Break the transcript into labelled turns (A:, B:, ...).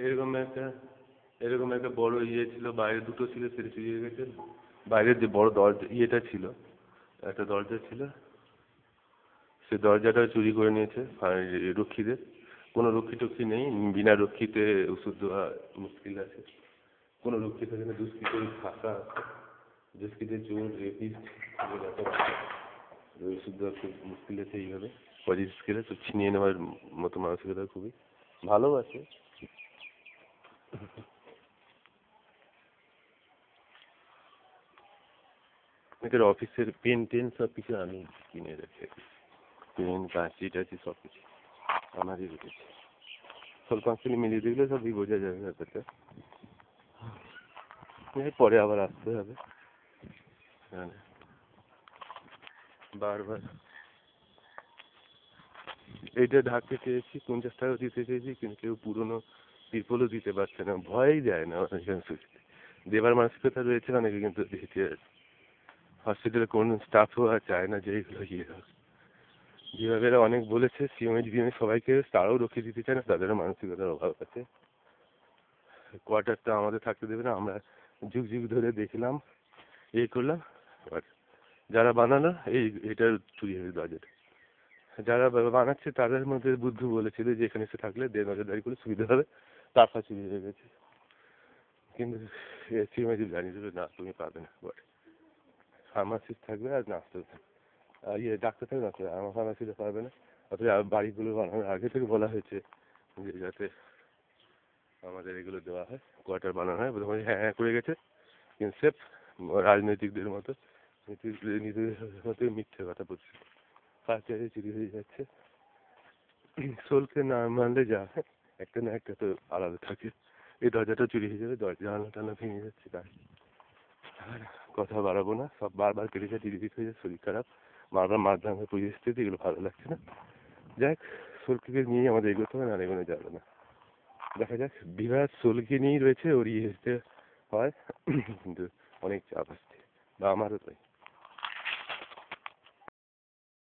A: এরকম একটা বড় ইয়ে ছিল, বাইরে দুটো ছিল, সেটা চুরি হয়ে গেছে। বাইরের যে বড় দরজা ইয়েটা ছিল, একটা দরজা ছিল, সে দরজাটা চুরি করে নিয়েছে রক্ষীদের। কোনো রক্ষী টক্ষী নেই, বিনা রক্ষীতে ওষুধ দেওয়া মুশকিল আছে। কোনো রক্ষী থাকে না, দুষ্কৃতের ফাঁকা আছে, দুষ্কৃতের চোর রেপিস্ট ওষুধ দেওয়া খুব মুশকিল আছে। এইভাবে পজিটিভ স্কেলে তো ছিনিয়ে নেওয়ার মতো মানসিকতা খুবই ভালো আছে। এদের অফিসের পেন টেন সব কিছু আমি কিনে রেখে, পেন কাঁচি টাচি সব কিছু আমারই রেখেছি। সব পাঁচশো মিলিয়ে দেখলে সবই বোঝা যাবে ব্যাপারটা। পরে আবার আসতে হবে। হ্যাঁ, বারবার এইটা ঢাকতে চেয়েছি, 50 টাকা দিতে চেয়েছি, কিন্তু কেউ পুরোনো ত্রিপলও দিতে পারছে না, ভয়ই যায় না দেবার মানসিকতা রয়েছে অনেকে, কিন্তু হসপিটালে কোন স্টাফও আর চায় না যে এইগুলো ইয়ে হোক। যেভাবে এরা অনেক বলেছে সিএমএইচ বিএমএইচ সবাইকে, তারাও রক্ষে দিতে চায় না, তাদেরও মানসিকতার অভাব আছে। কোয়ার্টারটা আমাদের থাকতে দেবে না, আমরা যুগ যুগ ধরে দেখলাম, এই করলাম। এবার যারা বানালো এটা চুরি হয়ে বাজেট, যারা বানাচ্ছে তাদের মধ্যে বুদ্ধু বলেছিল যে এখানে এসে থাকলে নজরদারি করে সুবিধা হবে, টাকা চুরি হয়ে গেছে। কিন্তু সিএমএইচ জানিয়ে দেবে না, তুমি পাবে না। ফার্মাসিস্ট থাকবে আর নার্স ইয়ে ডাক্তার থাকবে না, আমার ফার্মাসিতে পারবে না। অথচ বাড়িগুলো বানানোর আগে থেকে বলা হয়েছে যে যাতে আমাদের এগুলো দেওয়া হয়, কোয়ার্টার বানানো হয়। প্রথমে হ্যাঁ হ্যাঁ করে গেছে, কিন্তু সেফ রাজনৈতিকদের মতো নিজেদের মতো মিথ্যে কথা বলছে। কাজে চুরি হয়ে যাচ্ছে, সোলকে না মানলে যা হয়, একটা না একটা তো আলাদা থাকে। এই দরজাটা চুরি হয়ে যাবে, জানলা টানা ভেঙে যাচ্ছে। তাই আর কথা বাড়াবো না, সব বারবার কেটেছে, টিরিপিট হয়ে যাচ্ছে, শরীর খারাপ, বারবার মাছ ভাঙা পরিস্থিতি, এগুলো ভালো লাগছে না। যাক, সোলকে নিয়েই আমাদের এগোতে হবে, না এগোনো যাবে না। দেখা যাক, বিরাট সোলকে নিয়েই রয়েছে, ওর ইয়ে হয়, কিন্তু অনেক চাপ আসছে, বা আমারও